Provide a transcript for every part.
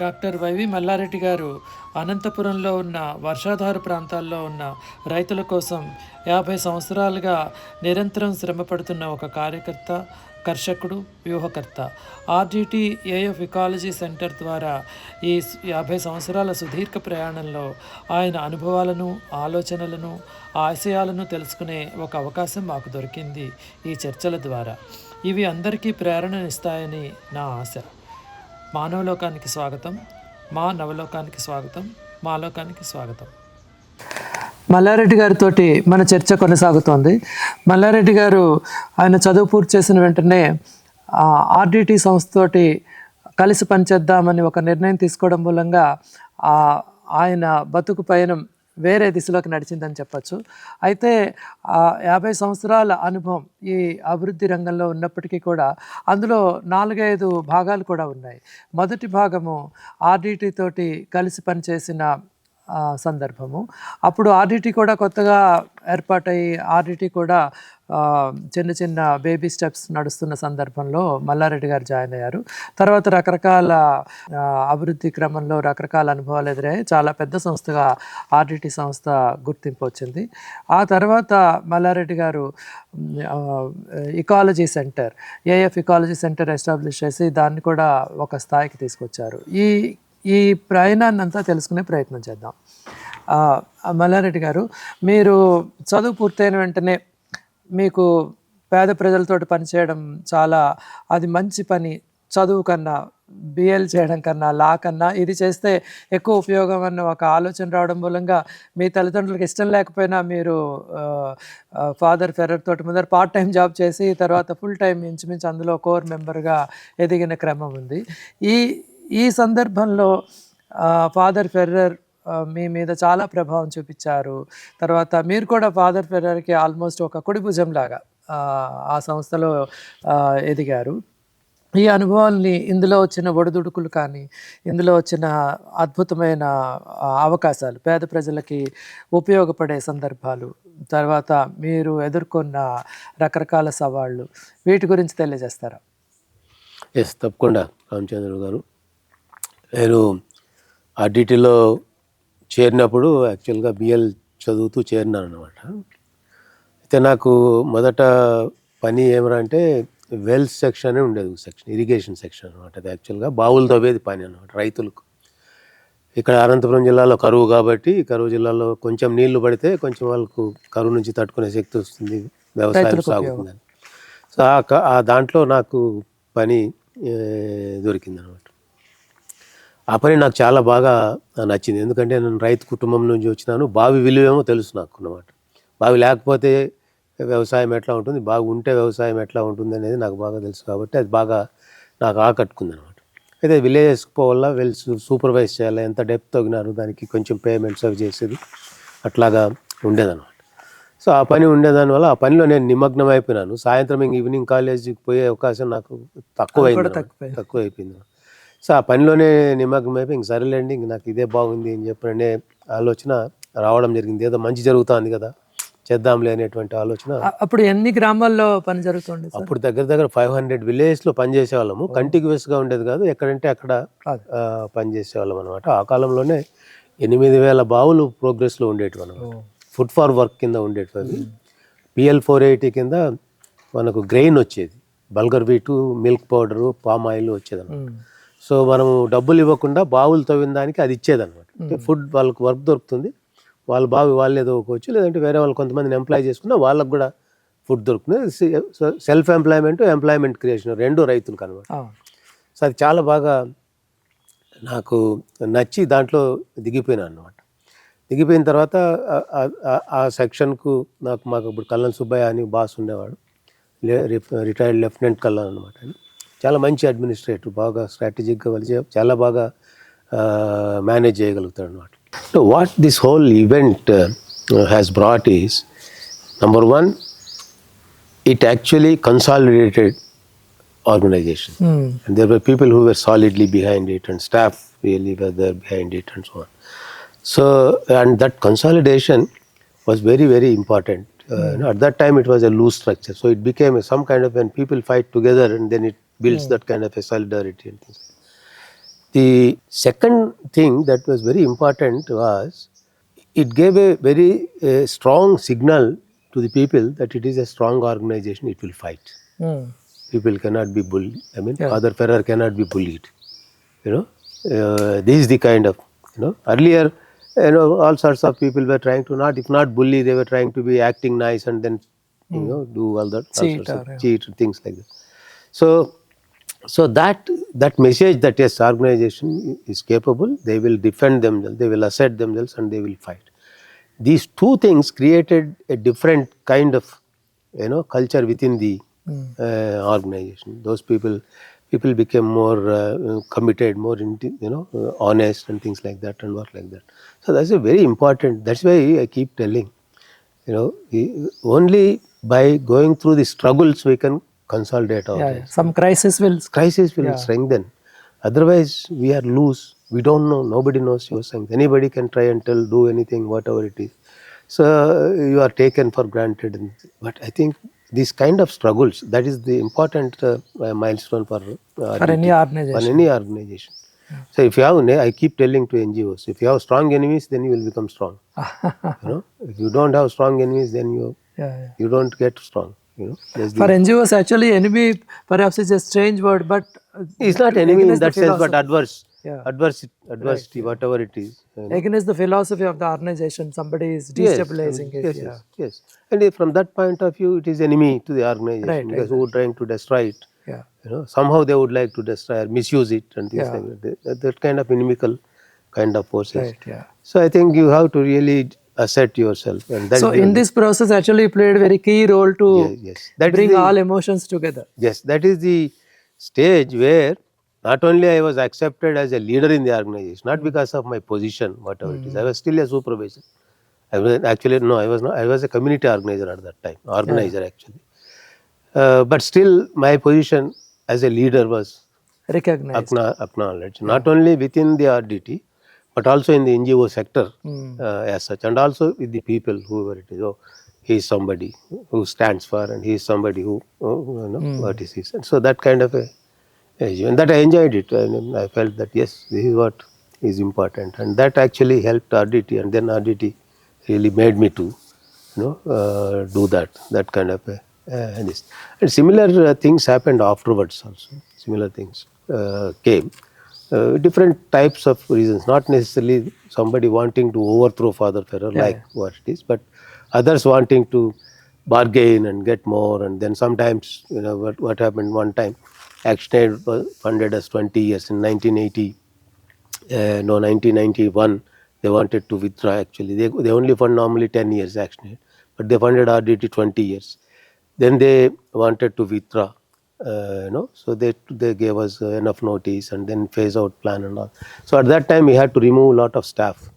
Doctor Y.V. Mallareddy గారు అనంతపురంలో ఉన్న వర్షాధార ప్రాంతాల్లో ఉన్న రైతుల కోసం 50 సంవత్సరాలుగా నిరంతరం శ్రమపడుతున్న ఒక కార్యకర్త, కర్షకుడు, వ్యూహకర్త. ఆర్డిటి AF ఎకాలజీ సెంటర్ ద్వారా ఈ 50 సంవత్సరాల సుదీర్ఘ ప్రయాణంలో ఆయన అనుభవాలను, ఆలోచనలను, ఆశయాలను తెలుసుకునే ఒక అవకాశం మాకు దొరికింది ఈ చర్చల ద్వారా. ఇవి అందరికీ ప్రేరణనిస్తాయని నా ఆశ. మానవలోకానికి స్వాగతం, మా నవలోకానికి స్వాగతం, మా లోకానికి స్వాగతం. మల్లారెడ్డి గారితో మన చర్చ కొనసాగుతోంది. మల్లారెడ్డి గారు ఆయన చదువు పూర్తి చేసిన వెంటనే ఆర్డిటి సంస్థతోటి కలిసి పనిచేద్దామని ఒక నిర్ణయం తీసుకోవడం మూలంగా ఆయన బతుకు పయనం వేరే దిశలోకి నడిచిందని చెప్పచ్చు. అయితే 50 సంవత్సరాల అనుభవం ఈ అభివృద్ధి రంగంలో ఉన్నప్పటికీ కూడా అందులో 4-5 భాగాలు కూడా ఉన్నాయి. మొదటి భాగము ఆర్డిటి తోటి కలిసి పనిచేసిన సందర్భము. అప్పుడు ఆర్డిటి కూడా కొత్తగా ఏర్పాటై ఆర్డిటి కూడా చిన్న చిన్న బేబీ స్టెప్స్ నడుస్తున్న సందర్భంలో మల్లారెడ్డి గారు జాయిన్ అయ్యారు. తర్వాత రకరకాల అభివృద్ధి క్రమంలో రకరకాల అనుభవాలు ఎదురయ్యాయి. చాలా పెద్ద సంస్థగా ఆర్డిటి సంస్థ గుర్తింపు వచ్చింది. ఆ తర్వాత మల్లారెడ్డి గారు ecology centre, AF ecology centre establish చేసి దాన్ని కూడా ఒక స్థాయికి తీసుకొచ్చారు. ఈ ప్రయాణాన్ని అంతా తెలుసుకునే ప్రయత్నం చేద్దాం. మల్లారెడ్డి గారు, మీరు చదువు పూర్తయిన వెంటనే మీకు పేద ప్రజలతో పనిచేయడం చాలా అది మంచి పని, చదువు కన్నా BL చేయడం కన్నా లా కన్నా ఇది చేస్తే ఎక్కువ ఉపయోగం అన్న ఒక ఆలోచన రావడం మూలంగా మీ తల్లిదండ్రులకు ఇష్టం లేకపోయినా మీరు ఫాదర్ ఫెర్రర్ తోటి ముందర పార్ట్ టైం జాబ్ చేసి తర్వాత ఫుల్ టైం ఇంచుమించు అందులో కోర్ మెంబర్గా ఎదిగిన క్రమం ఉంది. ఈ సందర్భంలో ఫాదర్ ఫెర్రర్ మీ మీద చాలా ప్రభావం చూపించారు. తర్వాత మీరు కూడా ఫాదర్ ఫెర్రర్కి ఆల్మోస్ట్ ఒక కుడి భుజం లాగా ఆ సంస్థలో ఎదిగారు. ఈ అనుభవాల్ని, ఇందులో వచ్చిన ఒడిదుడుకులు కానీ, ఇందులో వచ్చిన అద్భుతమైన అవకాశాలు, పేద ప్రజలకి ఉపయోగపడే సందర్భాలు, తర్వాత మీరు ఎదుర్కొన్న రకరకాల సవాళ్ళు, వీటి గురించి తెలియజేస్తారా? ఎస్, తప్పకుండా రామచంద్రుడు గారు. నేను ఆర్డిటిలో చేరినప్పుడు యాక్చువల్గా BL చదువుతూ చేరినాను అనమాట. అయితే నాకు మొదట పని ఏమరంటే వెల్స్ సెక్షన్ అని ఉండేది, ఇరిగేషన్ సెక్షన్ అనమాట. అది యాక్చువల్గా బావులు తవ్వేది పని అనమాట రైతులకు. ఇక్కడ అనంతపురం జిల్లాలో కరువు కాబట్టి, కరువు జిల్లాలో కొంచెం నీళ్లు పడితే కొంచెం వాళ్ళకు కరువు నుంచి తట్టుకునే శక్తి వస్తుంది, వ్యవసాయం సాగుతుందని. సో ఆ దాంట్లో నాకు పని దొరికింది అనమాట. ఆ పని నాకు చాలా బాగా నచ్చింది. ఎందుకంటే నేను రైతు కుటుంబం నుంచి వచ్చినాను. బావి విలువేమో తెలుసు నాకు అన్నమాట. బావి లేకపోతే వ్యవసాయం ఎట్లా ఉంటుంది, బావి ఉంటే వ్యవసాయం ఎట్లా ఉంటుంది అనేది నాకు బాగా తెలుసు. కాబట్టి అది బాగా నాకు ఆకట్టుకుంది అనమాట. అయితే విలేజెస్కి పోవాలా, వెళ్ళి సూపర్వైజ్ చేయాలి, ఎంత డెప్త్ తగినారు దానికి కొంచెం పేమెంట్స్ అవి చేసేది అట్లాగా ఉండేదన్నమాట. సో ఆ పని ఉండేదానివల్ల ఆ పనిలో నేను నిమగ్నం అయిపోయినాను. సాయంత్రం ఈవినింగ్ కాలేజీకి పోయే అవకాశం నాకు తక్కువైపోయింది. సో ఆ పనిలోనే నిమగ్నం అయిపోయి ఇంక సరేలేండి, ఇంక నాకు ఇదే బాగుంది అని చెప్పినే ఆలోచన రావడం జరిగింది. ఏదో మంచి జరుగుతుంది కదా, చేద్దాంలే అనేటువంటి ఆలోచన. అప్పుడు ఎన్ని గ్రామాల్లో పని జరుగుతుంది? అప్పుడు దగ్గర 500 విలేజ్లో పనిచేసేవాళ్ళము. కంటిన్యూస్గా ఉండేది కాదు, ఎక్కడంటే అక్కడ పనిచేసేవాళ్ళం అనమాట. ఆ కాలంలోనే 8,000 బావులు ప్రోగ్రెస్లో ఉండేటివి అనమాట. ఫుడ్ ఫార్ వర్క్ కింద ఉండేటివి. PL 480 కింద మనకు గ్రెయిన్ వచ్చేది, bulgur wheat, milk powder, palm oil వచ్చేది అనమాట. సో మనము డబ్బులు ఇవ్వకుండా బావులు తవ్విన దానికి అది ఇచ్చేదన్నమాట. ఫుడ్ వాళ్ళకు వర్క్ దొరుకుతుంది, వాళ్ళ బావి వాళ్ళే తవ్వుకోవచ్చు, లేదంటే వేరే వాళ్ళు కొంతమందిని ఎంప్లాయ్ చేసుకున్నా వాళ్ళకు కూడా ఫుడ్ దొరుకుతుంది. సెల్ఫ్ ఎంప్లాయ్మెంట్ క్రియేషన్ రెండు రైతులకు అనమాట. సో అది చాలా బాగా నాకు నచ్చి దాంట్లో దిగిపోయినాను అనమాట. దిగిపోయిన తర్వాత ఆ సెక్షన్కు మాకు ఇప్పుడు కల్లం సుబ్బయ్య అని బాస్ ఉండేవాడు, రిటైర్డ్ లెఫ్టినెంట్ కల్లం అనమాట. చాలా మంచి అడ్మినిస్ట్రేటర్, బాగా స్ట్రాటజిక్గా చాలా బాగా మేనేజ్ చేయగలుగుతాడు అనమాట. So what this whole event has brought is, number one, it actually consolidated organization. And there were people who were solidly behind it, and staff really were there behind it, and so on. So, and that consolidation was very, very important. At that time it was a loose structure, so it became some kind of, when people fight together and then it builds that kind of a solidarity and things. The second thing that was very important was it gave a very strong signal to the people that it is a strong organization, it will fight. People cannot be bullied. I mean, Father Ferrer cannot be bullied. You know, this is the kind of, earlier, all sorts of people were trying to not, if not bully, they were trying to be acting nice and then, do all that, all sorts of cheat, things like that. So, that message that yes, organization is capable, they will defend themselves, they will assert themselves, and they will fight. These two things created a different kind of, culture within the organization. Those people became more committed, more honest and things like that, and work like that. So that's a very important. That's why I keep telling, only by going through the struggles we can consolidate ourselves. Some crisis will strengthen. Otherwise, we are loose. We don't know. Nobody knows your strength. Anybody can try and do anything, whatever it is. So you are taken for granted. But I think these kind of struggles, that is the important milestone for any organization. For any organization. So if you have, I keep telling to NGOs, if you have strong enemies, then you will become strong. If you don't have strong enemies, then you don't get strong. For NGOs, actually, enemy perhaps is a strange word, but it's not enemy in that sense, but adverse. Adversity, whatever it is. Against the philosophy of the organization, somebody is destabilizing it. Yes. And from that point of view, it is enemy to the organization because who are trying to destroy it. Somehow they would like to destroy or misuse it and things like that. That kind of inimical kind of forces. So I think you have to really assert yourself. And so in this process, actually played a very key role to bring all emotions together. Yes, that is the stage where not only I was accepted as a leader in the organization, not because of my position, whatever it is. I was still a supervisor. I was actually, no, I was not. I was a community organizer at that time, actually. But still, my position as a leader was recognized, acknowledged, not only within the RDT, but also in the NGO sector as such, and also with the people, whoever it is. Oh, he is somebody who stands for, and he is somebody who, what is his. And so that kind of a, and that I enjoyed it. I felt that yes, this is what is important, and that actually helped RDT, and then RDT really made me to, do that kind of a, this. And similar things happened afterwards also. Similar things came. Different types of reasons, not necessarily somebody wanting to overthrow Father Ferrer like what it is, but others wanting to bargain and get more. And then sometimes, what happened one time, ActionAid was funded us 20 years in 1980. 1991, they wanted to withdraw actually. They only fund normally 10 years ActionAid, but they funded RDT 20 years. Then they wanted to withdraw, so they gave us enough notice and then phase out plan and all. So at that time we had to remove a lot of staff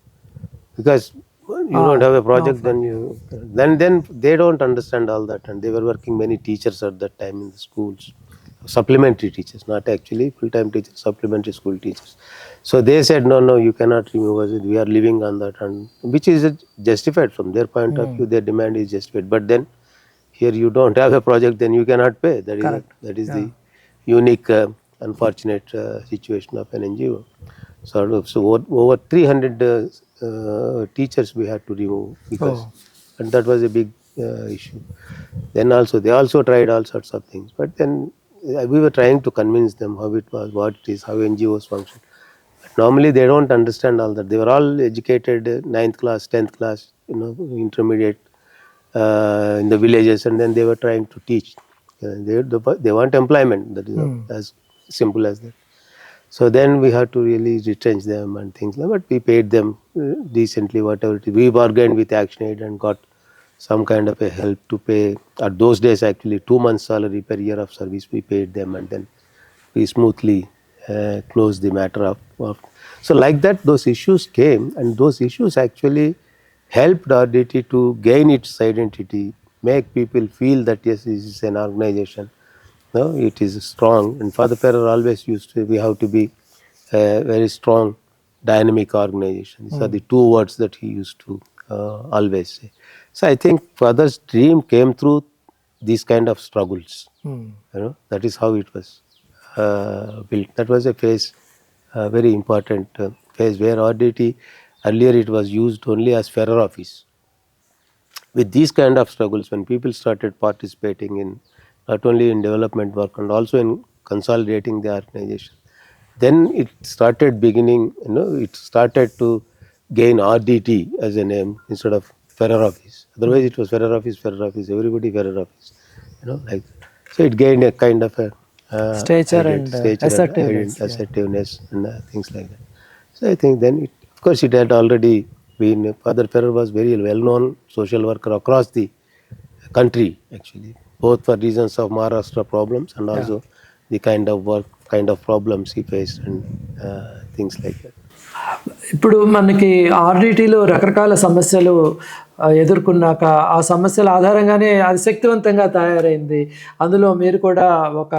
because you don't have a project, then they don't understand all that, and they were working many teachers at that time in the schools, supplementary teachers, not actually full-time teachers, supplementary school teachers. So they said, no, you cannot remove us, we are living on that, and which is justified from their point of view, their demand is justified. But then here you don't have a project, then you cannot pay. That is the unique, unfortunate situation of an NGO. So over 300 teachers we had to remove because, and that was a big issue. Then also they also tried all sorts of things, but then we were trying to convince them how it was, what it is, how NGOs function. But normally they don't understand all that. They were all educated 9th class, 10th class, intermediate in the villages, and then they were trying to teach. They want employment. That is as simple as that. So then we had to really retrench them and things like that. But we paid them decently, whatever it is. We bargained with ActionAid and got some kind of a help to pay. At those days, actually, 2 months' salary per year of service we paid them, and then we smoothly closed the matter of. So like that, those issues came, and those issues actually helped RDT to gain its identity, make people feel that yes, this is an organization. No, it is strong. And Father Ferrer always used to, we have to be a very strong, dynamic organization. These are the two words that he used to always say. So I think Father's dream came through these kind of struggles. That is how it was built. That was a phase very important phase where RDT earlier it was used only as Ferrer office. With these kind of struggles, when people started participating in not only in development work and also in consolidating the organization, then it started beginning, it started to gain RDT as a name instead of Ferrer office. Otherwise it was Ferrer office, everybody Ferrer office, like that. So it gained a kind of a Stature and assertiveness, assertiveness and things like that. So I think then of course it had already been, Father Ferrer was very well known social worker across the country actually, both for reasons of Maharashtra problems and also the kind of work, kind of problems he faced and things like that. ఇప్పుడు మనకి ఆర్డిటీలో రకరకాల సమస్యలు ఎదుర్కొన్నాక ఆ సమస్యల ఆధారంగానే అది శక్తివంతంగా తయారైంది. అందులో మీరు కూడా ఒక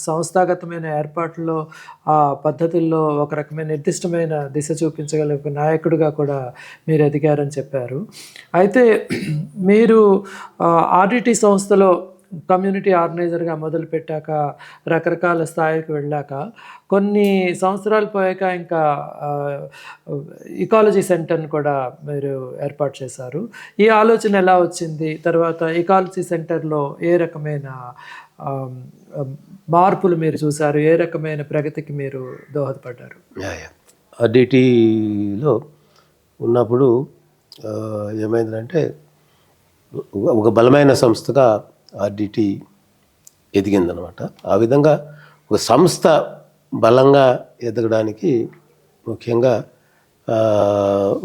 సంస్థాగతమైన ఏర్పాట్లలో ఆ పద్ధతుల్లో ఒక రకమైన నిర్దిష్టమైన దిశ చూపించగల ఒక నాయకుడిగా కూడా మీరు ఎదిగారని చెప్పారు. అయితే మీరు ఆర్డిటీ సంస్థలో కమ్యూనిటీ ఆర్గనైజర్గా మొదలుపెట్టాక రకరకాల స్థాయికి వెళ్ళాక కొన్ని సంవత్సరాలు పోయాక ఇంకా ఇకాలజీ సెంటర్ని కూడా మీరు ఏర్పాటు చేశారు. ఈ ఆలోచన ఎలా వచ్చింది? తర్వాత ఇకాలజీ సెంటర్లో ఏ రకమైన మార్పులు మీరు చూశారు? ఏ రకమైన ప్రగతికి మీరు దోహదపడ్డారు? ఆర్డిటీలో ఉన్నప్పుడు ఏమైందంటే ఒక బలమైన సంస్థగా ఆర్డిటీ ఎదిగిందనమాట. ఆ విధంగా ఒక సంస్థ బలంగా ఎదగడానికి ముఖ్యంగా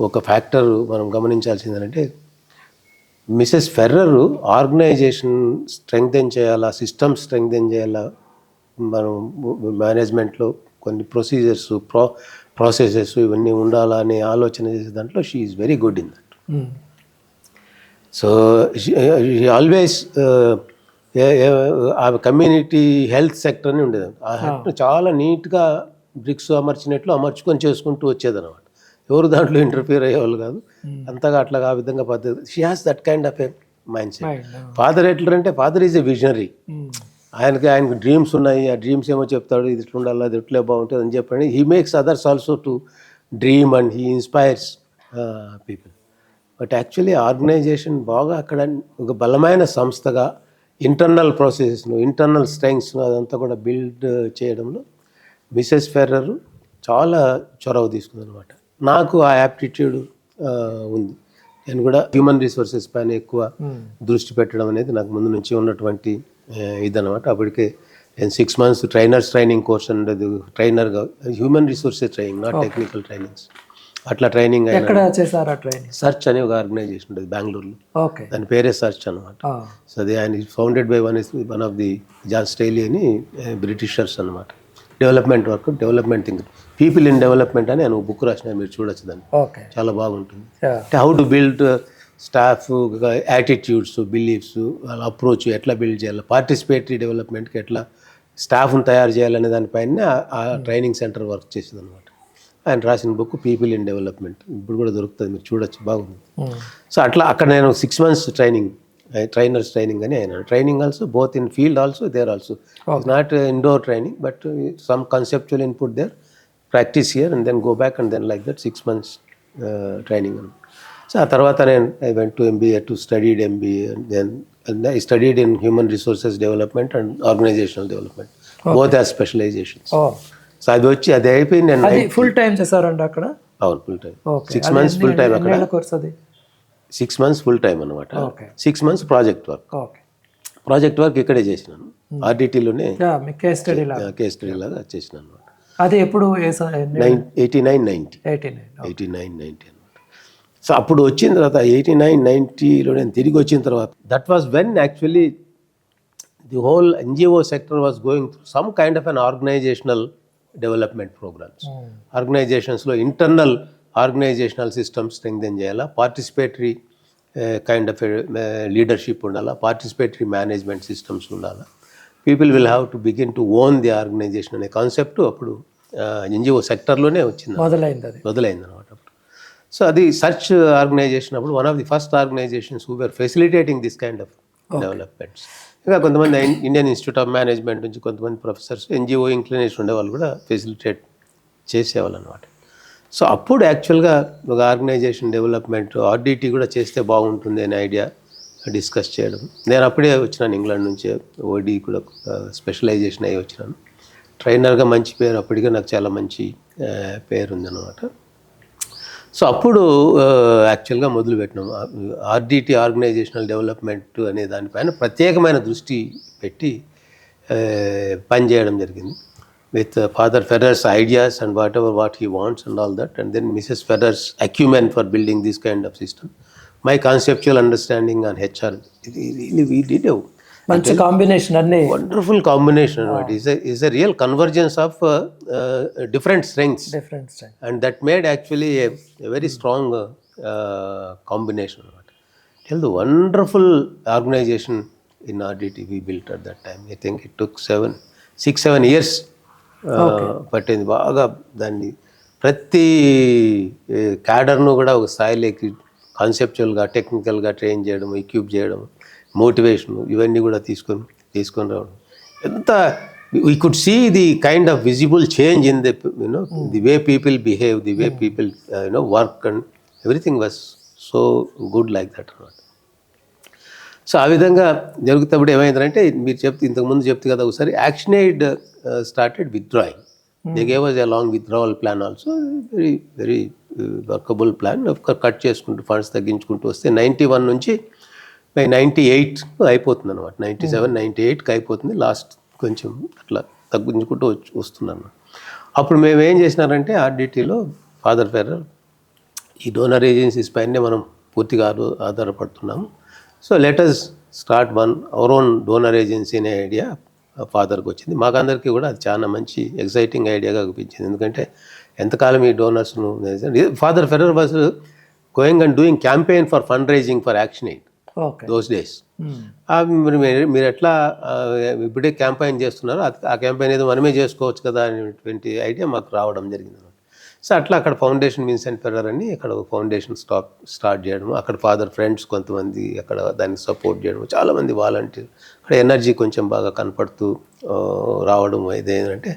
ఒక ఫ్యాక్టర్ మనం గమనించాల్సిందంటే, మిసెస్ ఫెర్రర్ ఆర్గనైజేషన్ స్ట్రెంగ్థెన్ చేయాలా, సిస్టమ్ స్ట్రెంగ్థెన్ చేయాలా, మనం మేనేజ్మెంట్లో కొన్ని ప్రొసీజర్స్ ప్రాసెసెస్ ఇవన్నీ ఉండాలా అనే ఆలోచన చేసే దాంట్లో she is very good in that. So always ఆ కమ్యూనిటీ హెల్త్ సెక్టర్ అని ఉండేది. ఆ హెల్త్ చాలా నీట్గా బ్రిక్స్ అమర్చినట్లు అమర్చుకొని చేసుకుంటూ వచ్చేదన్నమాట. ఎవరు దాంట్లో ఇంటర్ఫియర్ అయ్యేవాళ్ళు కాదు. అంతగా అట్లాగా ఆ విధంగా పద్ధతి. She has that kind of A mind set. Father ఎట్లంటే ఫాదర్ ఈజ్ ఎ విజనరీ. ఆయనకు డ్రీమ్స్ ఉన్నాయి. ఆ డ్రీమ్స్ ఏమో చెప్తాడు, ఇది ఇట్లా ఉండాలి, అది ఇట్లే బాగుంటుంది అని చెప్పండి. He makes others also to dream and he inspires people. But actually organisation బాగా అక్కడ ఒక బలమైన సంస్థగా ఇంటర్నల్ ప్రాసెసెస్ను, ఇంటర్నల్ స్ట్రెంగ్స్ను అదంతా కూడా బిల్డ్ చేయడంలో మిసెస్ ఫెర్రర్ చాలా చొరవ తీసుకుందనమాట. నాకు ఆ యాప్టిట్యూడ్ ఉంది. నేను కూడా హ్యూమన్ రిసోర్సెస్ పైన ఎక్కువ దృష్టి పెట్టడం అనేది నాకు ముందు నుంచి ఉన్నటువంటి ఇదనమాట. అప్పటికే నేను 6 months ట్రైనింగ్ కోర్స్ ఉండేది. ట్రైనర్గా human resources training, not technical trainings. అట్లా ట్రైనింగ్ సర్చ్ అనే ఒక ఆర్గనైజేషన్ ఉంటుంది బెంగళూరులో. దాని పేరే సర్చ్ అనమాట. సో అది ఆయన founded by one of the John Staley అని బ్రిటిషర్స్ అనమాట. Development work, development think, people in development అని ఆయన బుక్ రాసిన, మీరు చూడొచ్చు దాన్ని. చాలా బాగుంటుంది. How to build staff, attitudes, beliefs, వాళ్ళ అప్రోచ్ ఎట్లా బిల్డ్ చేయాలి, పార్టిసిపేటరీ డెవలప్మెంట్కి ఎట్లా స్టాఫ్ను తయారు చేయాలనే దానిపైన ఆ ట్రైనింగ్ సెంటర్ వర్క్ చేసింది అనమాట. ఆయన రాసిన బుక్ పీపుల్ ఇన్ డెవలప్మెంట్, ఇప్పుడు కూడా దొరుకుతుంది, మీరు చూడొచ్చు, బాగుంది. సో అట్లా అక్కడ నేను 6 months ట్రైనర్స్ ట్రైనింగ్ అని ఆయన training also both in field also there also. It's not indoor training but some conceptual input there, practice here and then go back and then like that 6 months training అనమాట. So ఆ తర్వాత I went to MBA to studied MBA and I studied in human resources development and organizational development, both as specializations. So అది వచ్చి అది అయిపోయింది. నేను full time చేశారండి అక్కడ? అవును, full time. 6 months full time అక్కడ. 6 months ఫుల్ టైం అనమాట. 6 months ప్రాజెక్ట్ వర్క్ ఇక్కడే చేసినాను, ఆర్డిటీలోనే కేస్ స్టడీ లాగా చేసినాను అనమాట. అది ఎప్పుడు? 89-90 అనమాట. సో అప్పుడు వచ్చిన తర్వాత 89-90లో నేను తిరిగి వచ్చిన తర్వాత, that was when actually the whole NGO sector was going through some kind of an organizational development programmes. ఆర్గనైజేషన్స్లో ఇంటర్నల్ ఆర్గనైజేషనల్ సిస్టమ్స్ స్ట్రెంగ్థెన్ చేయాలా, పార్టిసిపేటరీ కైండ్ ఆఫ్ లీడర్షిప్ ఉండాలా, పార్టిసిపేటరీ మేనేజ్మెంట్ సిస్టమ్స్ ఉండాలా, people will have to begin to own the organization అనే concept అప్పుడు NGO సెక్టర్లోనే మొదలైంది అనమాట. So అది సర్చ్ ఆర్గనైజేషన్ అప్పుడు one of the first organizations who were facilitating this kind of developments. ఇంకా కొంతమంది ఇండియన్ ఇన్స్టిట్యూట్ ఆఫ్ మేనేజ్మెంట్ నుంచి కొంతమంది ప్రొఫెసర్స్, NGO ఇంక్లినేషన్ ఉండే వాళ్ళు కూడా ఫెసిలిటేట్ చేసేవాళ్ళు అనమాట. సో అప్పుడు యాక్చువల్గా ఒక ఆర్గనైజేషన్ డెవలప్మెంట్ ఆర్డిటీ కూడా చేస్తే బాగుంటుంది అనే ఐడియా డిస్కస్ చేయడం. నేను అప్పుడే వచ్చినాను ఇంగ్లాండ్ నుంచి, ఓడి కూడా స్పెషలైజేషన్ అయ్యి వచ్చినాను. ట్రైనర్గా మంచి పేరు, అప్పటికే నాకు చాలా మంచి పేరు ఉందన్నమాట. సో అప్పుడు యాక్చువల్గా మొదలుపెట్టినాం ఆర్డిటీ, ఆర్గనైజేషనల్ డెవలప్మెంట్ అనే దానిపైన ప్రత్యేకమైన దృష్టి పెట్టి పనిచేయడం జరిగింది. With Father Ferrer's ideas and what he wants and all that, and then Mrs. Ferrer's acumen for building this kind of system. My conceptual understanding on HR, really we did a మంచి combination అన్ని wonderful combination. Is a real convergence of different strengths, and that made actually a very strong combination. Tell the wonderful organization in RDT we built at that time. I think it took 6-7 years. పట్టింది బాగా. దాన్ని ప్రతి క్యాడర్ను కూడా ఒక స్థాయిలోకి కాన్సెప్చువల్గా, టెక్నికల్గా train చేయడం, ఎక్యూప్ చేయడం, మోటివేషన్ ఇవన్నీ కూడా తీసుకొని రావడం. ఎంత we could see the kind of visible change in the way people behave, the way people work, and everything was so good like that అనమాట. సో ఆ విధంగా జరుగుతున్నప్పుడు ఏమైందంటే, మీరు ఇంతకుముందు చెప్తే కదా ఒకసారి, Action Aid started withdrawing. They gave us a long withdrawal plan also, very very workable plan. Cut చేసుకుంటూ ఫండ్స్ తగ్గించుకుంటూ వస్తే 91 నుంచి 98 అయిపోతుంది అనమాట. 97, 98కి అయిపోతుంది. లాస్ట్ కొంచెం అట్లా తగ్గించుకుంటూ వస్తున్నాను. అప్పుడు మేము ఏం చేసినారంటే, ఆర్డిటీలో ఫాదర్ ఫెర్రర్ ఈ డోనర్ ఏజెన్సీస్ పైనే మనం పూర్తిగా ఆధారపడుతున్నాము. So let us start our own donor agency అనే ఐడియా ఫాదర్కి వచ్చింది. మాకందరికీ కూడా అది చాలా మంచి ఎగ్జైటింగ్ ఐడియాగా అనిపించింది. ఎందుకంటే ఎంతకాలం ఈ డోనర్స్ను, Father Ferrer was going and doing campaign for fund raising for Action Aid those days. మీరు ఎట్లా ఇప్పుడే క్యాంపెయిన్ చేస్తున్నారో ఆ క్యాంపెయిన్ ఏదో మనమే చేసుకోవచ్చు కదా అనేటువంటి ఐడియా మాకు రావడం జరిగింది. సో అట్లా అక్కడ ఫౌండేషన్ విన్సెంట్ ఫెర్రర్ అని అక్కడ ఒక ఫౌండేషన్ స్టార్ట్ చేయడం, అక్కడ ఫాదర్ ఫ్రెండ్స్ కొంతమంది అక్కడ దానికి సపోర్ట్ చేయడం, చాలామంది వాలంటీర్, అక్కడ ఎనర్జీ కొంచెం బాగా కనపడుతూ రావడం. ఇదేంటంటే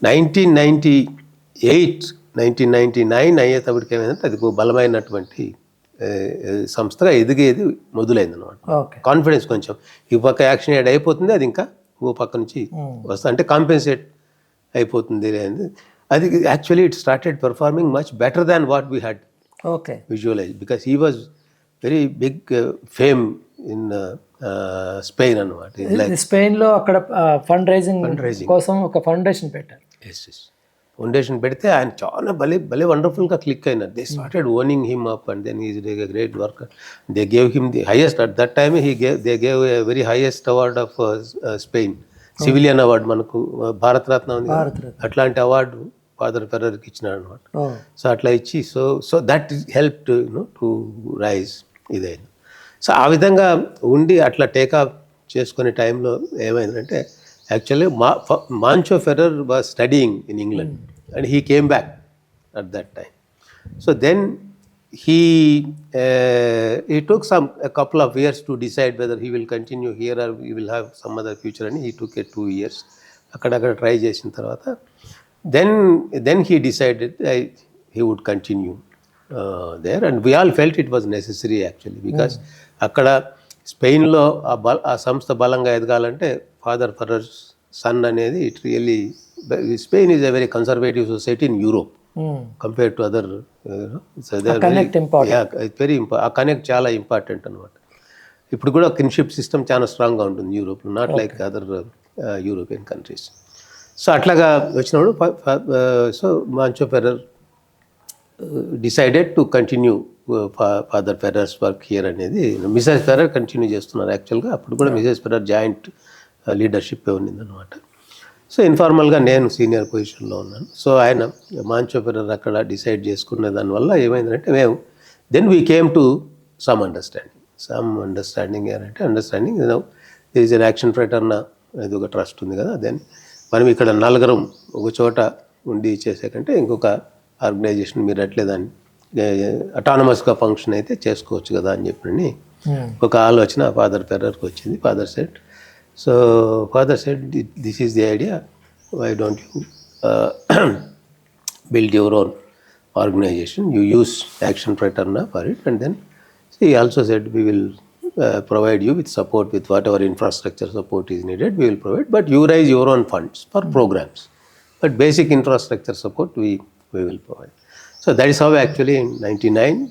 1998, 1999 అయ్యేటప్పటికి ఏమైందంటే అది బలమైనటువంటి సంస్థగా ఎదిగేది మొదలైంది అనమాట. కాన్ఫిడెన్స్ కొంచెం ఈ పక్క యాక్షన్ ఎయిడ్ అయిపోతుంది, అది ఇంకా ఓ పక్క నుంచి వస్తా అంటే కాంపెన్సేట్ అయిపోతుంది. అది actually it started performing much better than what we had visualise, because he was very big fame in Spain అనమాట. స్పెయిన్లో అక్కడ ఫండ్ రైజింగ్ కోసం ఒక ఫౌండేషన్ పెట్టారు. ఫౌండేషన్ పెడితే ఆయన చాలా భలే వండర్ఫుల్గా క్లిక్ అయినారు. They started owning him up, and then is a great worker. They gave him the highest at that time. They gave a very highest award of Spain, civilian award. మనకు భారతరత్న ఉంది, అట్లాంటి award father ఫెర్రర్కి ఇచ్చినాడు అనమాట. So అట్లా ఇచ్చి so that helped to raise ఇదైంది. So ఆ విధంగా ఉండి అట్లా టేకాఫ్ చేసుకునే టైంలో ఏమైందంటే, actually Moncho Ferrer was studying in England and he came back at that time. So then he took a couple of years to decide whether he will continue here or he will have some other future, and he took 2 years అక్కడ try చేసిన తర్వాత then he decided he would continue there, and we all felt it was necessary actually, because అక్కడ స్పెయిన్లో ఆ సంస్థ బలంగా ఎదగాలంటే Father Ferrer's son అనేది it really, Spain is a very conservative society in Europe compare to other. Very ఆ connect చాలా important అనమాట. ఇప్పుడు కూడా కిన్షిప్ సిస్టమ్ చాలా స్ట్రాంగ్గా ఉంటుంది యూరోప్లో, not like other European countries. So అట్లాగా వచ్చినప్పుడు so Moncho Ferrer decided to continue Father Ferrer's work here అనేది. మిసెస్ ఫెర్రర్ కంటిన్యూ చేస్తున్నారు యాక్చువల్గా. అప్పుడు కూడా మిసెస్ ఫెర్రర్ జాయింట్ లీడర్షిప్ ఉన్నింది అనమాట. సో ఇన్ఫార్మల్గా నేను సీనియర్ పొజిషన్లో ఉన్నాను. సో ఆయన మాంచో ఫెర్రర్ అక్కడ డిసైడ్ చేసుకున్న దానివల్ల ఏమైందంటే, మేము then we came to some understanding ఏంటంటే దిర్ ఈజ్ ఎన్ యాక్షన్ ఫ్రెటర్న ఇది ఒక ట్రస్ట్ ఉంది కదా, దెన్ మనం ఇక్కడ నలుగురం ఒక చోట ఉండి చేసేకంటే ఇంకొక ఆర్గనైజేషన్ మీరు అట్లేదాన్ని అటానమస్గా ఫంక్షన్ అయితే చేసుకోవచ్చు కదా అని చెప్పి ఒక ఆలోచన ఫాదర్ ఫెర్రర్కి వచ్చింది. Father said this is the idea, why don't you build your own organization. You use Action Fraterna for it, and then he also said we will provide you with support with whatever infrastructure support is needed. We will provide, but you raise your own funds for programs. But basic infrastructure support we will provide. So that is how actually in '99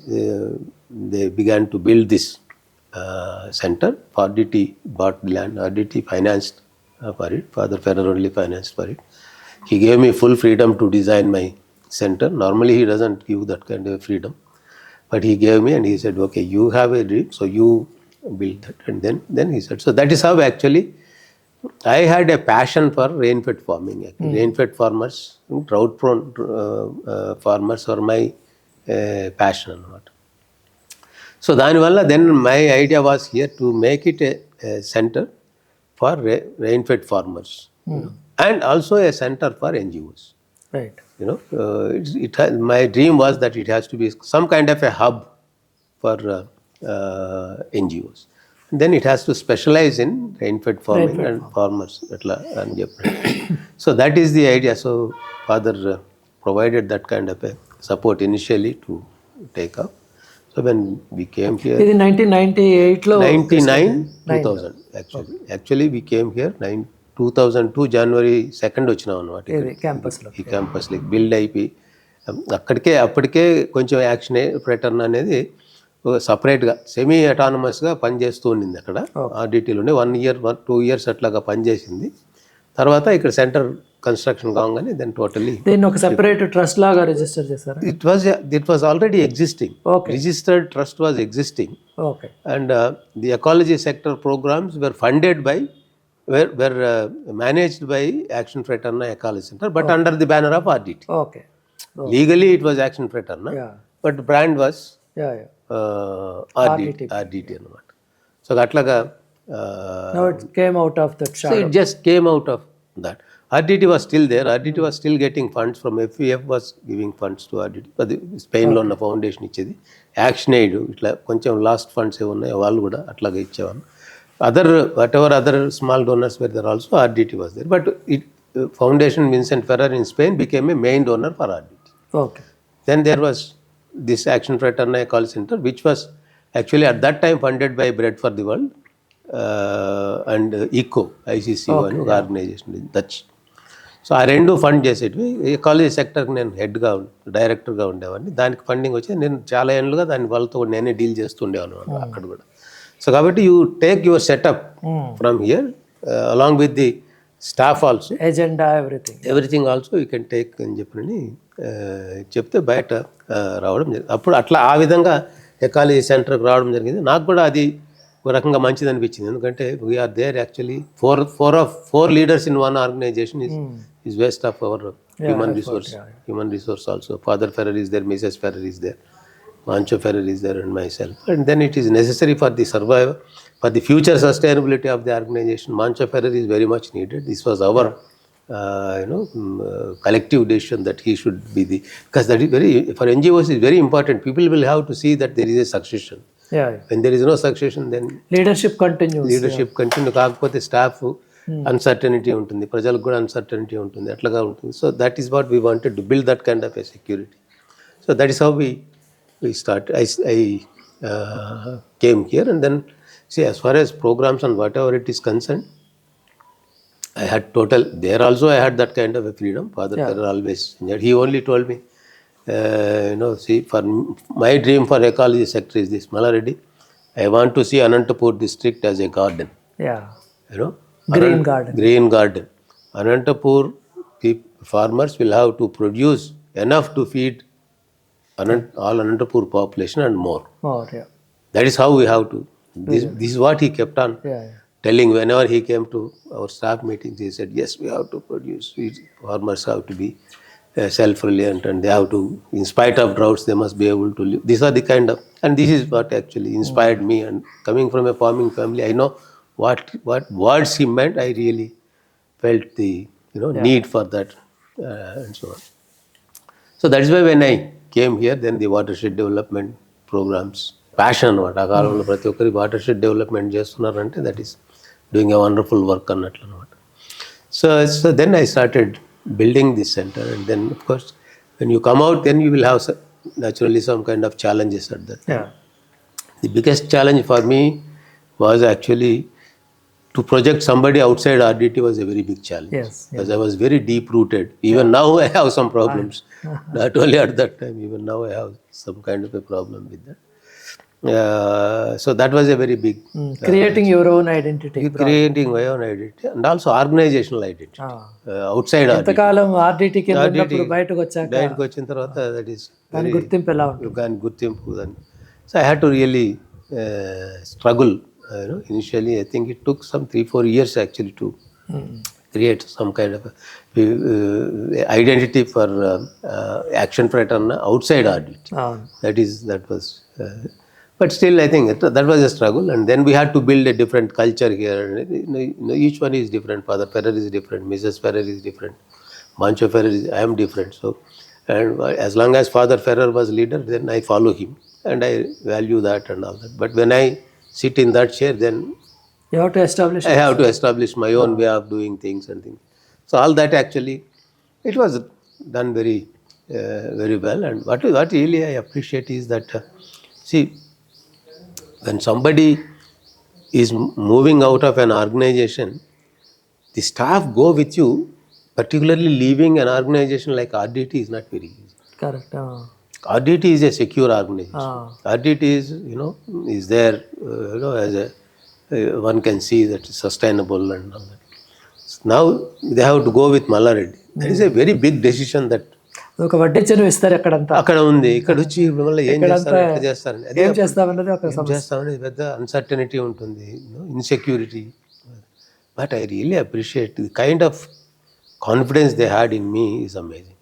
they began to build this center. RDT bought the land. RDT financed for it. Father Ferrer only financed for it. He gave me full freedom to design my center. Normally he doesn't give that kind of freedom, but he gave me and he said, okay, you have a dream, so you build that. And then he said, so that is how actually I had a passion for rain-fed farming. Rain-fed farmers, drought-prone farmers are my passion. So then my idea was here to make it a center for rain-fed farmers, and also a center for NGOs. Right. My dream was that it has to be some kind of a hub for NGOs. Then it has to specialize in rain-fed farming and farmers. So that is the idea. So Father provided that kind of a support initially to take up. So when we came here, ఇది 1998లో 2000 actually we came here 2002 January 2nd వచ్చినాం అన్నమాట. ఈ క్యాంపస్లో build అయిపోయి అప్పటికే కొంచెం action ఫ్రెటర్న్ అనేది సపరేట్గా సెమీ అటానమస్గా పనిచేస్తూ ఉండింది అక్కడ ఆర్డిటీలోనే 1 year 2 years అట్లాగా పనిచేసింది. తర్వాత ఇక్కడ సెంటర్ కన్స్ట్రక్షన్ కాగానే దెన్ టోటలీ దీన్ని ఒక సెపరేట్ ట్రస్ట్ లాగా రిజిస్టర్ చేశారు. It was already existing. Registered trust was existing. And the ecology sector programmes were funded by were managed by Action Fraterna Ecology Center, but under the banner of RDT. Legally it was Action Fraterna, but the brand was RDT అన్నమాట. So అట్లాగా now it came out of that shadow. So it just came out of that. RDT was still there. RDT was still getting funds from FEF, was giving funds to RDT. అది స్పెయిన్లో ఉన్న foundation ఇచ్చేది. Action aid ఇట్లా కొంచెం last funds ఏమి ఉన్నాయో వాళ్ళు కూడా అట్లాగే ఇచ్చేవాళ్ళు. Whatever small donors were there also, RDT was there. But Foundation Vincent Ferrer in Spain became a main donor for RDT. Then there was this Action Fraterna Ecology Center, which was actually at that time funded by Bread for the World and ICCO organization in Dutch. So ఆ రెండు fund చేసేటివి. Ecology సెక్టర్కి నేను హెడ్గా డైరెక్టర్గా ఉండేవాడిని. దానికి funding వచ్చి నేను చాలా ఏళ్ళుగా దాని వాళ్ళతో నేనే డీల్ చేస్తుండేవాను అక్కడ కూడా. సో కాబట్టి you take your setup from here along with the staff also, agenda everything also you can take అని చెప్పని చెప్తే బయట రావడం జరిగింది. అప్పుడు అట్లా ఆ విధంగా ఎకాలజీ సెంటర్కి రావడం జరిగింది. నాకు కూడా అది ఒక రకంగా మంచిది అనిపించింది. ఎందుకంటే we are there actually four leaders in one organisation is waste of our human resource also. Father Ferrer is there, Mrs. Ferrer is there, Mancho Ferrer is there, and myself. And then it is necessary for the survival, for the future sustainability of the organization. Mancho Ferrer is very much needed. This was our collective decision that he should be the, because that is very, for NGOs is very important. People will have to see that there is a succession. When there is no succession, then leadership continue కాకపోతే staff uncertainty ఉంటుంది, ప్రజలకు కూడా uncertainty ఉంటుంది, అట్లాగా ఉంటుంది. So that is what we wanted to build that kind of a security. So that is how we started. I came here, and then see, as far as programs and whatever it is concerned, I had total, there also I had that kind of a freedom. Father Ferrer always, he only told me, see, for my dream for ecology sector is this, Malla Reddy, I want to see Anantapur district as a garden. Green garden. Anantapur farmers will have to produce enough to feed all Anantapur population and more. That is how we have to. This is what he kept on telling whenever he came to our staff meetings. He said, yes, we have to produce. Farmers have to be self-reliant, and they have to, in spite of droughts, they must be able to live. These are the kind of, and this is what actually inspired me. And coming from a farming family, I know what words he meant. I really felt the need for that and so on. So that is why when I came here, then the watershed development programs, passion అనమాట. ఆ కాలంలో ప్రతి ఒక్కరి watershed development చేస్తున్నారంటే that is doing a wonderful work అన్నట్లు అనమాట. So then I started building this center, and then of course when you come out, then you will have naturally some kind of challenges at that time. Yeah. The biggest challenge for me was actually to project somebody outside RDT was a very big challenge. Yes. Because I was very deep rooted. Even now I have some problems. Not only at that time, even now I have some kind of a problem with that. So that was a very big Creating your own identity. creating my own identity and also organizational identity outside RDT. ఎంతకాలం RDT కింద ఉన్నప్పుడు బయటకు వచ్చాక బయటకు వచ్చిన తర్వాత that is దాని గుర్తింపు ఎలా ఉంటుంది? దాని గుర్తింపు దాన్ని. So I had to really struggle. Initially I think it took some 3-4 years actually to create some kind of identity for action pattern outside RDT. That was but still I think that was a struggle, and then we had to build a different culture here. Each one is different. Father Ferrer is different, Mrs. Ferrer is different, Mancho Ferrer is, I am different. So, and as long as Father Ferrer was leader, then I follow him and I value that and all that. But when I sit in that chair, then you have to establish I have to establish my own way of doing things and things. So all that actually, it was done very very well. And what really I appreciate is that see, when somebody is moving out of an organization, the staff go with you. Particularly leaving an organization like RDT is not very easy. Correct. RDT is a secure organization. RDT is, is there, as a one can see that it's sustainable and all that. Now they have to go with Malla Reddy. That is a very big decision that ఒక వడ్డించను ఇస్తారు ఎక్కడంతా, అక్కడ ఉంది. ఇక్కడ వచ్చి మళ్ళీ ఏం చేస్తారు, ఎట్లా చేస్తారని, ఏం చేస్తామన్నది ఒక చేస్తామని పెద్ద అన్సర్టనిటీ ఉంటుంది, insecurity. But I really appreciate the kind of confidence they had in me is amazing.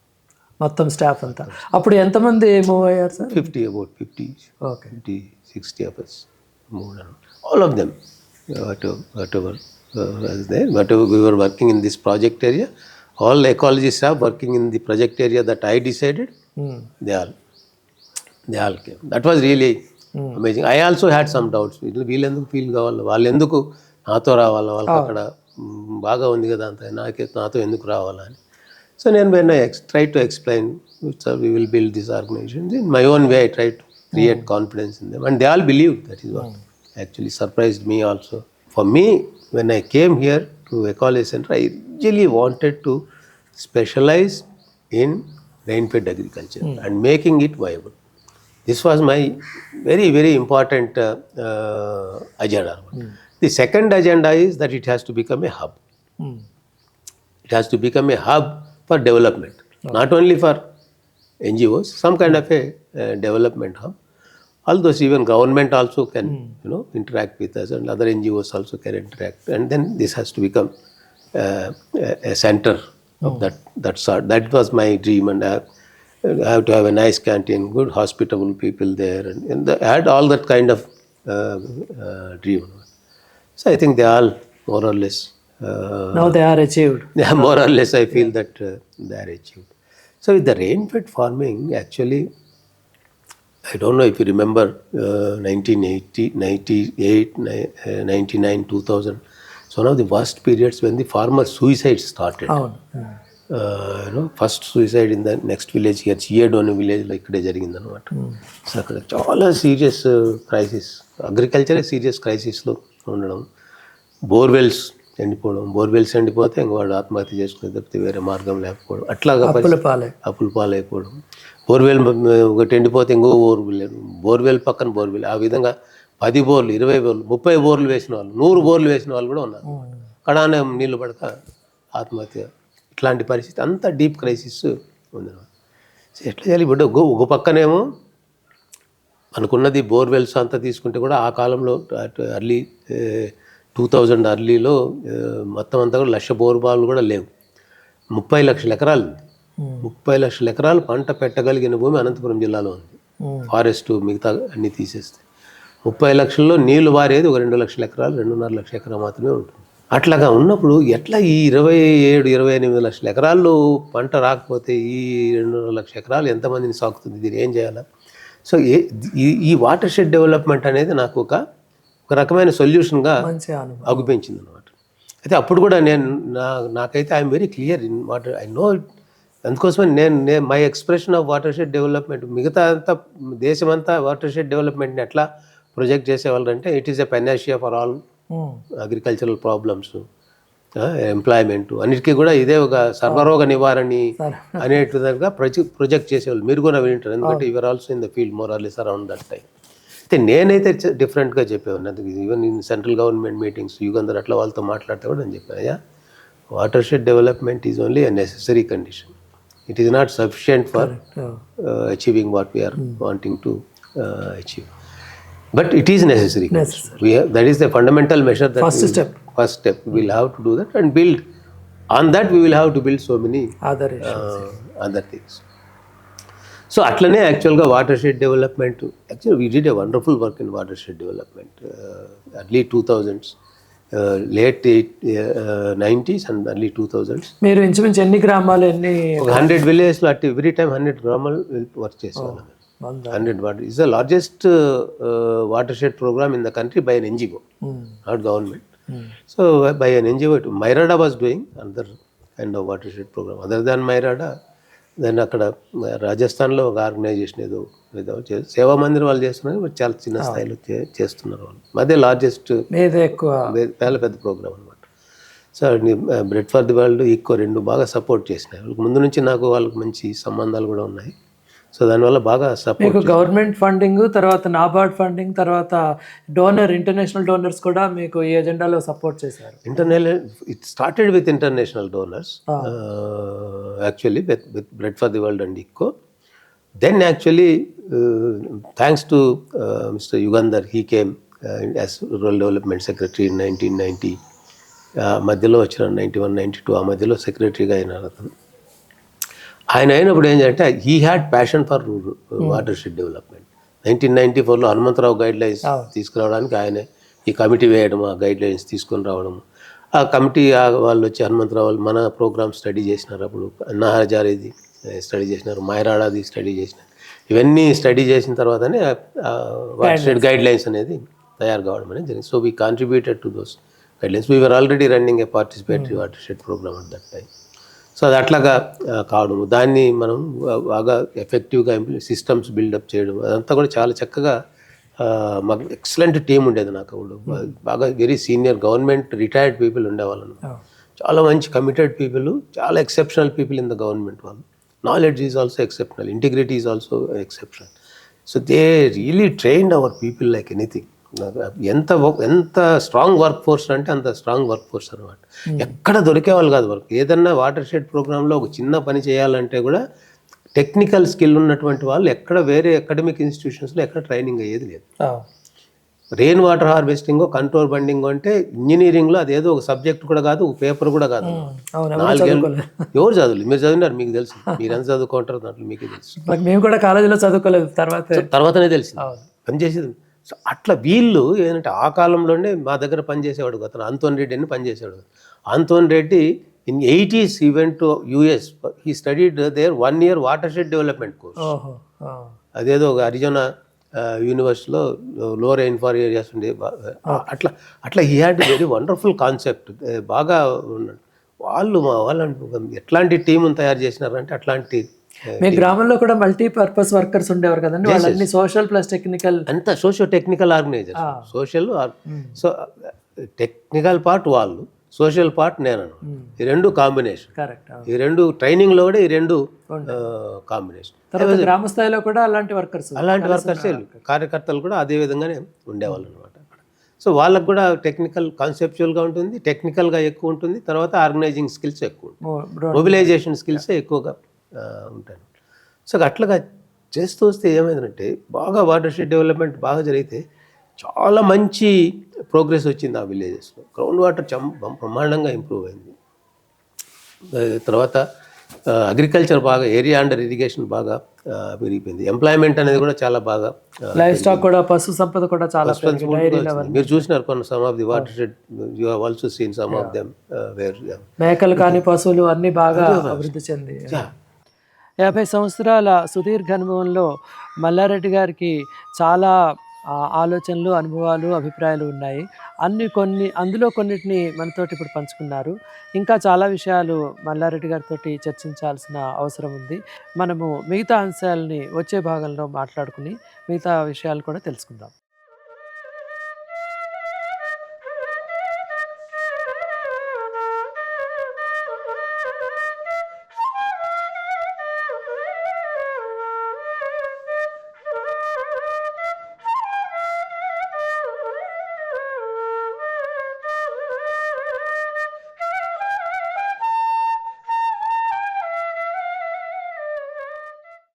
మొత్తం స్టాఫ్ అంతా అప్పుడు ఎంతమంది మూవ్ అయ్యారు sir? 50, about 50, okay, 50-60 of us moved on. All of them, whatever was there, whatever we were working in this project area, all ecology staff working in the project area that I decided, they all came. That was really amazing. I also had some doubts. వీళ్ళెందుకు feel కావాలి, వాళ్ళు ఎందుకు నాతో రావాలా, వాళ్ళకి అక్కడ బాగా ఉంది కదా అంత, నాతో ఎందుకు రావాలా అని. సో నేను when I tried to explain, sir, we will build this organization in my own way, I tried to create confidence in them, and they all believed. That is what actually surprised me also. For me, when I came here to Ecology Center, I really wanted to specialize in rain-fed agriculture and making it viable. This was my very, very important agenda. The second agenda is that it has to become a hub. It has to become a hub for development, not only for NGOs, some kind of a development hub. Although even government also can interact with us, and other NGOs also can interact, and then this has to become a center of that sort. That was my dream, and I have to have a nice canteen, good hospitable people there, and I had all that kind of dream. So I think they all more or less now they are achieved. Yeah, more or less I feel that they are achieved. So with the rain-fed farming, actually, I don't know if you remember 1980, 98, 99, 2000. So one of the worst periods when the farmer suicide started. First suicide in the next village here, Chiyadoni village, like ikkade jarigindi annamata. So akkada chaala serious crisis, agriculture serious crisis lo undadam. Borewells ఎండిపోతే ఇంక వాడు ఆత్మహత్య చేసుకునే తప్పితే వేరే మార్గం లేకపోవడం, అట్లాగా అప్పుల పాలైపోవడం. బోర్వెల్ ఒకటి ఎండిపోతే ఇంకో బోర్వెల్ పక్కన బోర్వెల్, ఆ విధంగా 10 బోర్లు, 20 బోర్లు, 30 బోర్లు వేసిన వాళ్ళు, 100 బోర్లు వేసిన వాళ్ళు కూడా ఉన్నారు. కడానే నీళ్లు పడక ఆత్మహత్య, ఇట్లాంటి పరిస్థితి, అంత డీప్ క్రైసిస్ ఉందన్నమాట. సో ఎట్లా చేయాలి? ఇప్పుడు ఒక పక్కనేమో మనకున్నది బోర్వెల్స్ అంతా తీసుకుంటే కూడా ఆ కాలంలో అర్లీ 2000 అర్లీలో మొత్తం అంతా కూడా 1,00,000 బోర్బాలు కూడా లేవు. 30 లక్షల ఎకరాలు ఉంది. 30 లక్షల ఎకరాలు పంట పెట్టగలిగిన భూమి అనంతపురం జిల్లాలో ఉంది. ఫారెస్ట్ మిగతా అన్నీ తీసేస్తే 30 లక్షల్లో నీళ్లు వారేది ఒక 2 లక్షల ఎకరాలు, 2.5 లక్షల ఎకరాలు మాత్రమే ఉంటుంది. అట్లాగా ఉన్నప్పుడు ఎట్లా ఈ 27-28 లక్షల ఎకరాల్లో పంట రాకపోతే ఈ 2.5 లక్షల ఎకరాలు ఎంతమందిని సాకుతుంది? దీన్ని ఏం చేయాలా? సో ఈ వాటర్ షెడ్ డెవలప్మెంట్ అనేది నాకు ఒక రకమైన సొల్యూషన్గా అగుపించింది అనమాట. అయితే అప్పుడు కూడా నాకైతే I'm very clear in what I know అందుకోసమే నేను my expression of watershed development, మిగతా అంతా దేశమంతా వాటర్ షెడ్ డెవలప్మెంట్ని ఎట్లా ప్రొజెక్ట్ చేసేవాళ్ళు అంటే it is a panacea for all agricultural problems, employment అన్నిటికీ కూడా ఇదే ఒక సర్వరోగ నివారణి అనేట్టుగా ప్రొజెక్ట్ చేసేవాళ్ళు. మీరు కూడా వింటారు, ఎందుకంటే you're also in the field more or less around that time. అయితే నేనైతే డిఫరెంట్గా చెప్పేవాడిని. అందుకు even in central government meetings Yugandhar అట్లా వాళ్ళతో మాట్లాడితే కూడా నేను చెప్పాను, watershed development is only a necessary condition. It is not sufficient for achieving what we are wanting to achieve. But it is necessary. That is the fundamental measure. That first step. We will have to do that and build. On that we will have to build so many other things. So atlane actually watershed development. Actually we did a wonderful work in watershed development. Early 2000s. Late 90s and early 2000s. మీరు ఇంచుమించు ఎన్ని గ్రామాలు, ఎన్ని 100 విలేజ్లో at every time 100 గ్రామాలు work చేసేవాళ్ళం. 100 water is the largest watershed programme in the country by an NGO, not government. So by an NGO Myrada was doing another kind of watershed programme other than Myrada. Then అక్కడ రాజస్థాన్లో ఒక organisation ఏదో సేవా మందిర్ వాళ్ళు చేస్తున్నారు, చాలా చిన్న స్థాయిలో చేస్తున్నారు వాళ్ళు. అదే లార్జెస్ట్ చాలా పెద్ద ప్రోగ్రామ్ అనమాట. So Bread for the World, eco రెండు బాగా సపోర్ట్ చేసినాయి. వాళ్ళకి ముందు నుంచి నాకు వాళ్ళకి మంచి సంబంధాలు కూడా ఉన్నాయి. సో దానివల్ల బాగా సపోర్ట్. మీకు గవర్నమెంట్ ఫండింగ్, తర్వాత నాబార్డ్ ఫండింగ్, తర్వాత ఇంటర్నేషనల్ డోనర్స్ కూడా మీకు ఈ ఎజెండాలో సపోర్ట్ చేశారు. It started with international donors actually with Bread for the World and eco. Then actually thanks to mister Yugandhar, he came as rural development secretary in 1990. మధ్యలో వచ్చిన 91, 92 ఆ మధ్యలో సెక్రటరీగా అయినారు అతను. ఆయన అయినప్పుడు ఏంటంటే he had passion for watershed development. 1994లో హనుమంతరావు గైడ్ లైన్స్ తీసుకురావడానికి ఆయనే ఈ కమిటీ వేయడం, ఆ గైడ్ లైన్స్ తీసుకొని రావడం. ఆ కమిటీ వాళ్ళు వచ్చి హనుమంతరావు వాళ్ళు మన ప్రోగ్రామ్ స్టడీ చేసినారు. అప్పుడు అన్నా హజారేది స్టడీ చేసినారు, మైరాడాది స్టడీ చేసినారు. ఇవన్నీ స్టడీ చేసిన తర్వాతనే వాటర్ షెడ్ గైడ్ లైన్స్ అనేది తయారు కావడం అనేది జరిగింది. So we contributed to those guidelines. We were already running a participatory watershed programme at that time. So అది అట్లాగా కావడము, దాన్ని మనం బాగా ఎఫెక్టివ్గా సిస్టమ్స్ బిల్డప్ చేయడం, అదంతా కూడా చాలా చక్కగా మాకు ఎక్సలెంట్ టీం ఉండేది. నాకు అప్పుడు బాగా very senior government retired people ఉండేవాళ్ళను, చాలా మంచి కమిటెడ్ పీపుల్, చాలా exceptional people in the government. వాళ్ళు knowledge is also exceptional, integrity is also exceptional. So they really trained our people like anything. ఎంత స్ట్రాంగ్ వర్క్ ఫోర్స్ అంటే అంత strong work force అనమాట. ఎక్కడ దొరికేవాళ్ళు కాదు వర్క్. ఏదన్నా వాటర్ షెడ్ ప్రోగ్రాంలో ఒక చిన్న పని చేయాలంటే కూడా టెక్నికల్ స్కిల్ ఉన్నటువంటి వాళ్ళు ఎక్కడ వేరే అకాడమిక్ ఇన్స్టిట్యూషన్స్లో ఎక్కడ ట్రైనింగ్ అయ్యేది లేదు. Rain water harvesting, control bonding అంటే ఇంజనీరింగ్లో అదేదో ఒక సబ్జెక్ట్ కూడా కాదు, ఒక పేపర్ కూడా కాదు. 4 ఏళ్ళు ఎవరు చదువులు, మీరు చదివినారు, మీకు తెలుసు. మీరు ఎంత చదువుకుంటారు దాంట్లో మీకు తెలుసు. మేము కూడా కాలేజీలో చదువుకోలేదు, తర్వాతనే తెలిసింది పనిచేసేది. సో అట్లా వీళ్ళు ఏంటంటే ఆ కాలంలోనే మా దగ్గర పనిచేసేవాడు అతను ఆంటోన్ రెడ్డి అని పనిచేసేవాడు. Anton Reddy in 80s he went to US. He studied there 1 year water shed development course. అదేదో అరిజోనా యూనివర్సిటీలో లో రెయిన్ ఫార్ ఏరియాస్ ఉండే. అట్లా he had very wonderful concept. బాగా ఉన్నాడు. వాళ్ళు మా వాళ్ళు ఎట్లాంటి టీమును తయారు చేసినారంటే అట్లాంటి. మీ గ్రామంలో కూడా మల్టీపర్పస్ వర్కర్స్ ఉండేవారు కదండి, వాళ్ళని సోషల్ ప్లస్ టెక్నికల్ అంతా socio technical organiser. So technical part వాళ్ళు, సోషల్ పార్ట్ నేను. ఈ రెండు కాంబినేషన్, ఈ రెండు ట్రైనింగ్లో కూడా ఈ రెండు కాంబినేషన్. గ్రామ స్థాయిలో కూడా అలాంటి వర్కర్స్ కార్యకర్తలు కూడా అదే విధంగానే ఉండేవాళ్ళు అనమాట. సో వాళ్ళకు కూడా టెక్నికల్ కాన్సెప్చువల్గా ఉంటుంది, టెక్నికల్గా ఎక్కువ ఉంటుంది, తర్వాత ఆర్గనైజింగ్ స్కిల్స్ ఎక్కువ ఉంటుంది, మొబిలైజేషన్ స్కిల్సే ఎక్కువగా ఉంటాయి. సో అట్లాగా చేస్తూ వస్తే ఏమైందంటే బాగా వాటర్ షెడ్ డెవలప్మెంట్ బాగా జరిగితే చాలా మంచి ప్రోగ్రెస్ వచ్చింది ఆ విలేజెస్లో. గ్రౌండ్ వాటర్ బ్రహ్మాండంగా ఇంప్రూవ్ అయింది. తర్వాత అగ్రికల్చర్ బాగా, ఏరియా అండర్ ఇరిగేషన్ బాగా పెరిగిపోయింది. ఎంప్లాయ్మెంట్ అనేది కూడా చాలా బాగా, లైఫ్ స్టాక్ కూడా, పశు సంపద కూడా చాలా. మీరు చూసినారు కొన్ని some of the watershed, you have also seen some of them where మేకలు కానీ పశువులు అన్నీ బాగా అభివృద్ధి చెంది. 50 సంవత్సరాల సుదీర్ఘ అనుభవంలో మల్లారెడ్డి గారికి చాలా ఆలోచనలు, అనుభవాలు, అభిప్రాయాలు ఉన్నాయి. అందులో కొన్నిటిని మనతోటి ఇప్పుడు పంచుకున్నారు. ఇంకా చాలా విషయాలు మల్లారెడ్డి గారితోటి చర్చించాల్సిన అవసరం ఉంది. మనము మిగతా అంశాలని వచ్చే భాగంలో మాట్లాడుకుని మిగతా విషయాలు కూడా తెలుసుకుందాం.